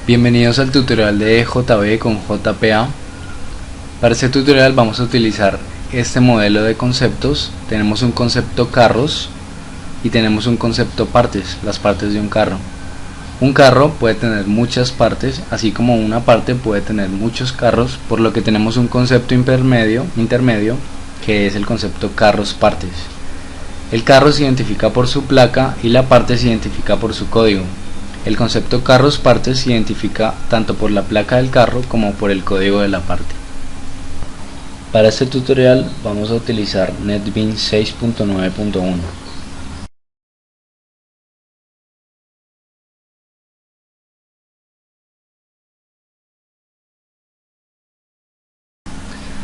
Bienvenidos al tutorial de JB con JPA. Para este tutorial vamos a utilizar este modelo de conceptos. Tenemos un concepto carros y tenemos un concepto partes, las partes de un carro. Un carro puede tener muchas partes, así como una parte puede tener muchos carros, por lo que tenemos un concepto intermedio que es el concepto carros partes. El carro se identifica por su placa y la parte se identifica por su código. El concepto carros partes se identifica tanto por la placa del carro como por el código de la parte. Para este tutorial vamos a utilizar NetBeans 6.9.1.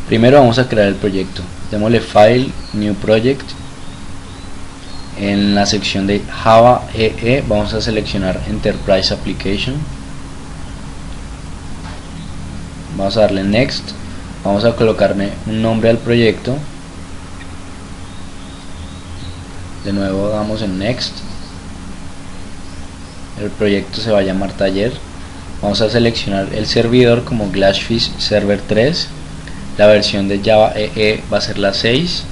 Primero vamos a crear el proyecto. Démosle File, New Project. En la sección de Java EE vamos a seleccionar Enterprise Application. Vamos a darle Next. Vamos a colocarle un nombre al proyecto. De nuevo damos en Next. El proyecto se va a llamar Taller. Vamos a seleccionar el servidor como Glassfish Server 3. La versión de Java EE va a ser la 6.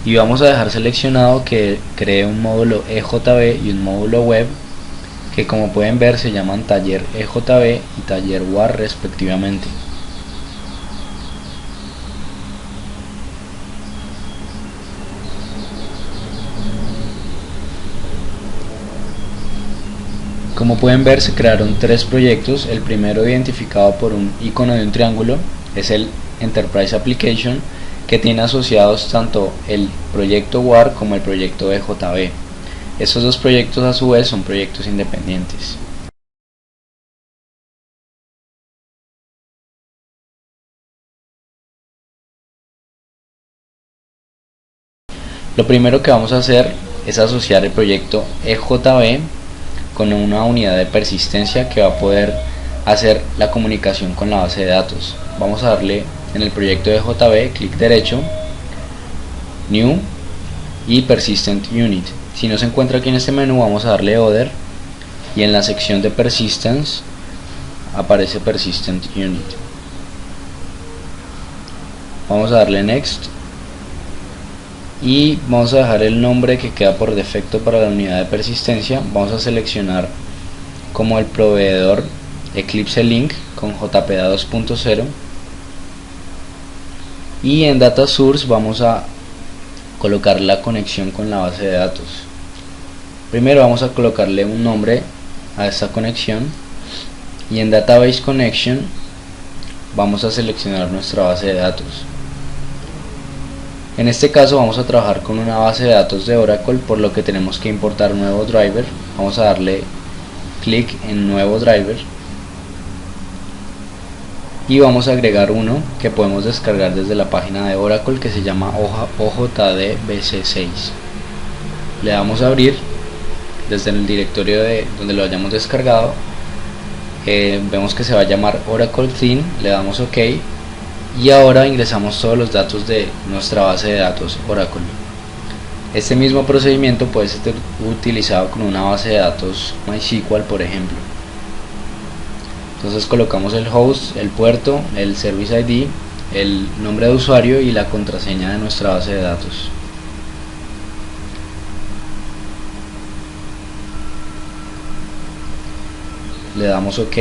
Y vamos a dejar seleccionado que cree un módulo EJB y un módulo web que, como pueden ver, se llaman taller EJB y taller WAR respectivamente. Como pueden ver, se crearon tres proyectos. El primero, identificado por un icono de un triángulo, es el Enterprise Application, que tiene asociados tanto el proyecto WAR como el proyecto EJB. Estos dos proyectos a su vez son proyectos independientes. Lo primero que vamos a hacer es asociar el proyecto EJB con una unidad de persistencia que va a poder hacer la comunicación con la base de datos. Vamos a darle en el proyecto de JB, clic derecho, New y Persistent Unit. Si no se encuentra aquí en este menú, vamos a darle Other y en la sección de Persistence aparece Persistent Unit. Vamos a darle Next y vamos a dejar el nombre que queda por defecto para la unidad de persistencia. Vamos a seleccionar como el proveedor Eclipse Link con JPA 2.0. Y en Data Source vamos a colocar la conexión con la base de datos. Primero vamos a colocarle un nombre a esta conexión y en Database Connection vamos a seleccionar nuestra base de datos. En este caso vamos a trabajar con una base de datos de Oracle, por lo que tenemos que importar un nuevo driver. Vamos a darle clic en Nuevo Driver y vamos a agregar uno que podemos descargar desde la página de Oracle, que se llama OJDBC6. Le damos a abrir desde el directorio de donde lo hayamos descargado. Vemos que se va a llamar Oracle Theme, le damos OK y ahora ingresamos todos los datos de nuestra base de datos Oracle. Este mismo procedimiento puede ser utilizado con una base de datos MySQL, por ejemplo. Entonces colocamos el host, el puerto, el service ID, el nombre de usuario y la contraseña de nuestra base de datos. Le damos OK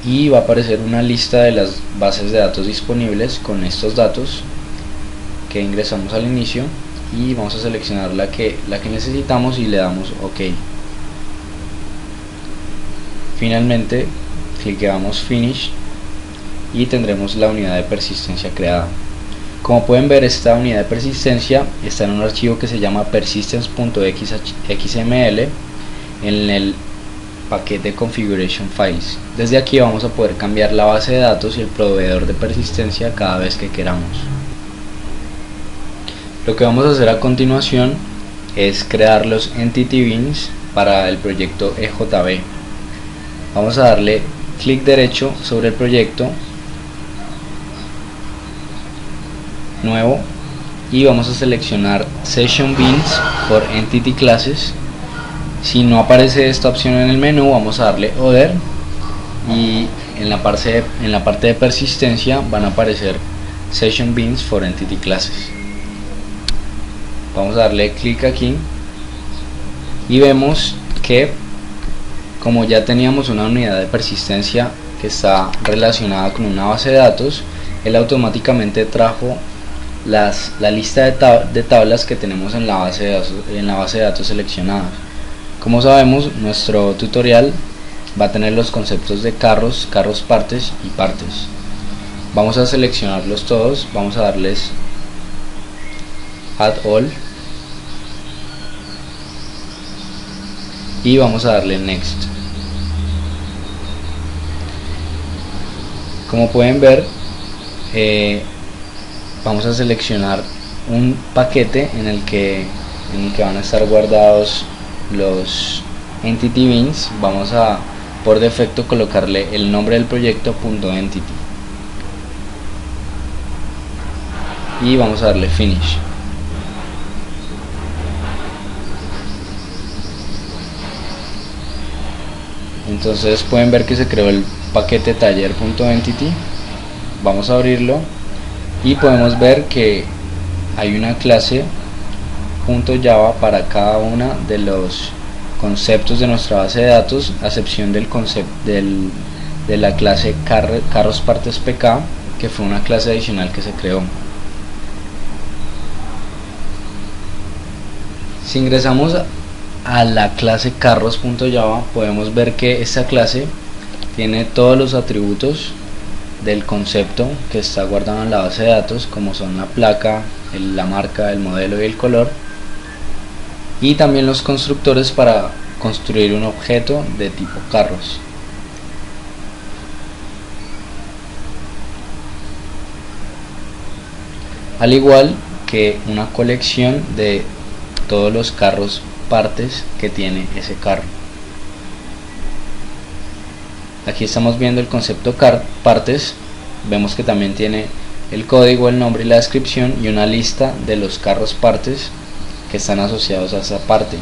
y va a aparecer una lista de las bases de datos disponibles con estos datos que ingresamos al inicio y vamos a seleccionar la que necesitamos y le damos OK. Finalmente cliqueamos Finish y tendremos la unidad de persistencia creada. Como pueden ver, esta unidad de persistencia está en un archivo que se llama persistence.xml en el paquete Configuration Files. Desde aquí vamos a poder cambiar la base de datos y el proveedor de persistencia cada vez que queramos. Lo que vamos a hacer a continuación es crear los Entity Beans para el proyecto EJB. Vamos a darle clic derecho sobre el proyecto, Nuevo, y vamos a seleccionar Session Beans for Entity Classes. Si no aparece esta opción en el menú, vamos a darle Other y en la parte de persistencia van a aparecer Session Beans for Entity Classes. Vamos a darle clic aquí y vemos que, como ya teníamos una unidad de persistencia que está relacionada con una base de datos, él automáticamente trajo la lista de tablas que tenemos en la base de datos seleccionadas. Como sabemos, nuestro tutorial va a tener los conceptos de carros, partes y partes. Vamos a seleccionarlos todos, vamos a darles Add All y vamos a darle Next. Como pueden ver, vamos a seleccionar un paquete en el que van a estar guardados los Entity Beans. Vamos a, por defecto, colocarle el nombre del proyecto .entity y vamos a darle Finish. Entonces pueden ver que se creó el paquete taller.entity. Vamos a abrirlo y podemos ver que hay una clase .java para cada una de los conceptos de nuestra base de datos, a excepción del concepto de la clase carros partes pk, que fue una clase adicional que se creó. Si ingresamos a la clase carros.java, podemos ver que esta clase tiene todos los atributos del concepto que está guardado en la base de datos, como son la placa, la marca, el modelo y el color, y también los constructores para construir un objeto de tipo carros. Al igual que una colección de todos los carros partes que tiene ese carro. Aquí estamos viendo el concepto partes. Vemos que también tiene el código, el nombre y la descripción, y una lista de los carros partes que están asociados a esa parte.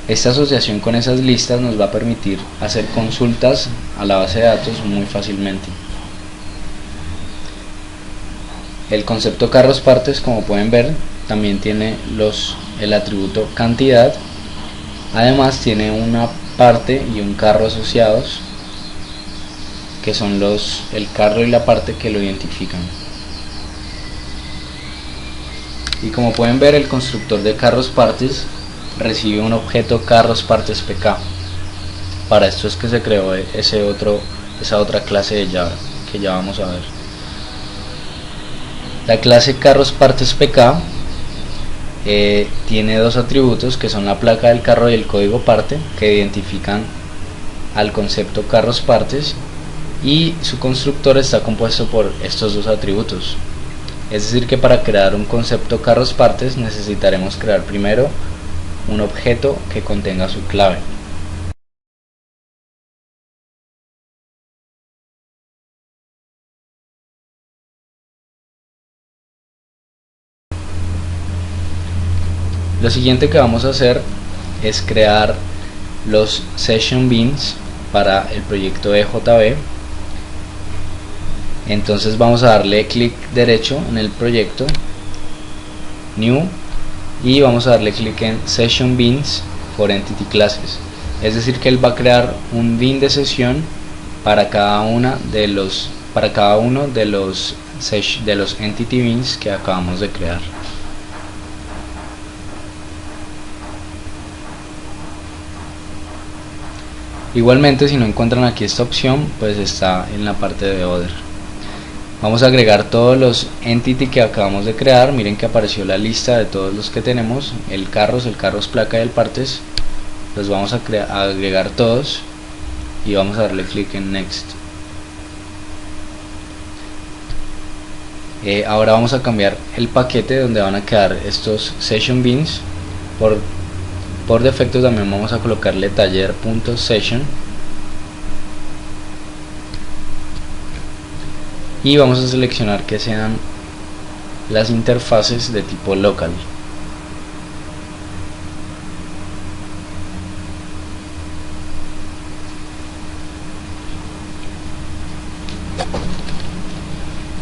Esta asociación con esas listas nos va a permitir hacer consultas a la base de datos muy fácilmente. El concepto carros partes, como pueden ver, también tiene el atributo cantidad. Además tiene una parte y un carro asociados, que son el carro y la parte que lo identifican. Y como pueden ver, el constructor de carros partes recibe un objeto carros partes pk. Para esto es que se creó esa otra clase de Java que ya vamos a ver. La clase carros partes pk tiene dos atributos, que son la placa del carro y el código parte, que identifican al concepto carros partes, y su constructor está compuesto por estos dos atributos. Es decir, que para crear un concepto carros partes necesitaremos crear primero un objeto que contenga su clave. Lo siguiente que vamos a hacer es crear los Session Beans para el proyecto EJB. Entonces vamos a darle clic derecho en el proyecto, New, y vamos a darle clic en Session Beans for Entity Classes. Es decir, que él va a crear un bean de sesión para cada uno de los Entity Beans que acabamos de crear. Igualmente, si no encuentran aquí esta opción, pues está en la parte de Other. Vamos a agregar todos los entity que acabamos de crear. Miren que apareció la lista de todos los que tenemos: el carros placa y el partes. Los vamos a agregar todos y vamos a darle clic en Next. Ahora vamos a cambiar el paquete donde van a quedar estos Session Beans. Por defecto también vamos a colocarle taller.session y vamos a seleccionar que sean las interfaces de tipo local.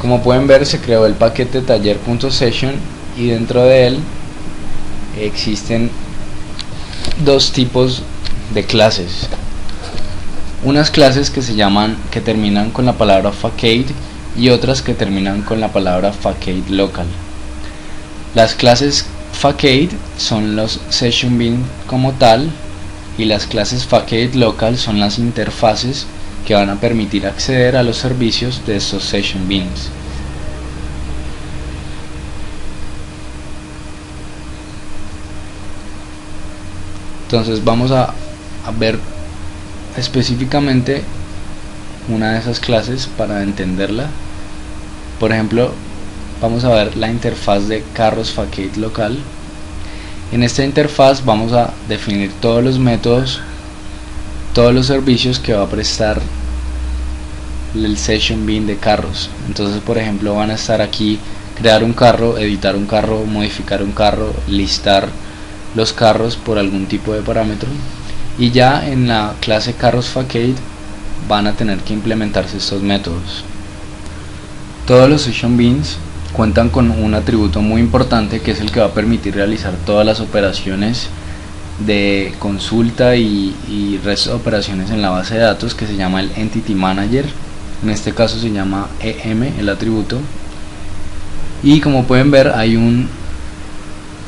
Como pueden ver, se creó el paquete taller.session y dentro de él existen dos tipos de clases. Unas clases que terminan con la palabra facade y otras que terminan con la palabra facade local. Las clases facade son los session beans como tal, y las clases facade local son las interfaces que van a permitir acceder a los servicios de estos session beans. Entonces vamos a ver específicamente una de esas clases para entenderla. Por ejemplo, vamos a ver la interfaz de carros facade local. En esta interfaz vamos a definir todos los métodos, todos los servicios que va a prestar el session bean de carros. Entonces, por ejemplo, van a estar aquí crear un carro, editar un carro, modificar un carro, listar los carros por algún tipo de parámetro, y ya en la clase carros facade van a tener que implementarse estos métodos. Todos los session beans cuentan con un atributo muy importante, que es el que va a permitir realizar todas las operaciones de consulta y resto de operaciones en la base de datos, que se llama el Entity Manager. En este caso se llama EM el atributo, y como pueden ver hay un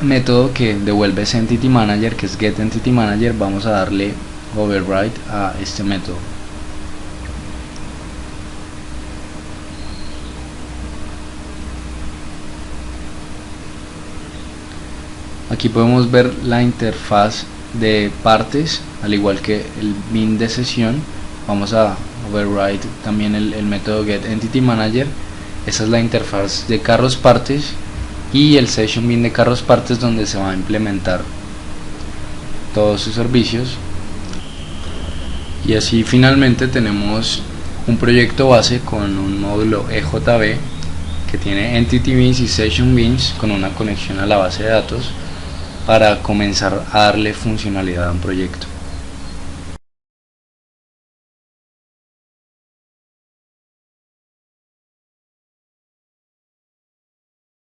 método que devuelve ese Entity Manager, que es getEntityManager. Vamos a darle override a este método. Aquí podemos ver la interfaz de partes, al igual que el bin de sesión. Vamos a override también el método getEntityManager. Esa es la interfaz de carros partes, y el session bin de carros partes donde se va a implementar todos sus servicios. Y así finalmente tenemos un proyecto base con un módulo EJB que tiene Entity Beans y Session Beans con una conexión a la base de datos para comenzar a darle funcionalidad a un proyecto.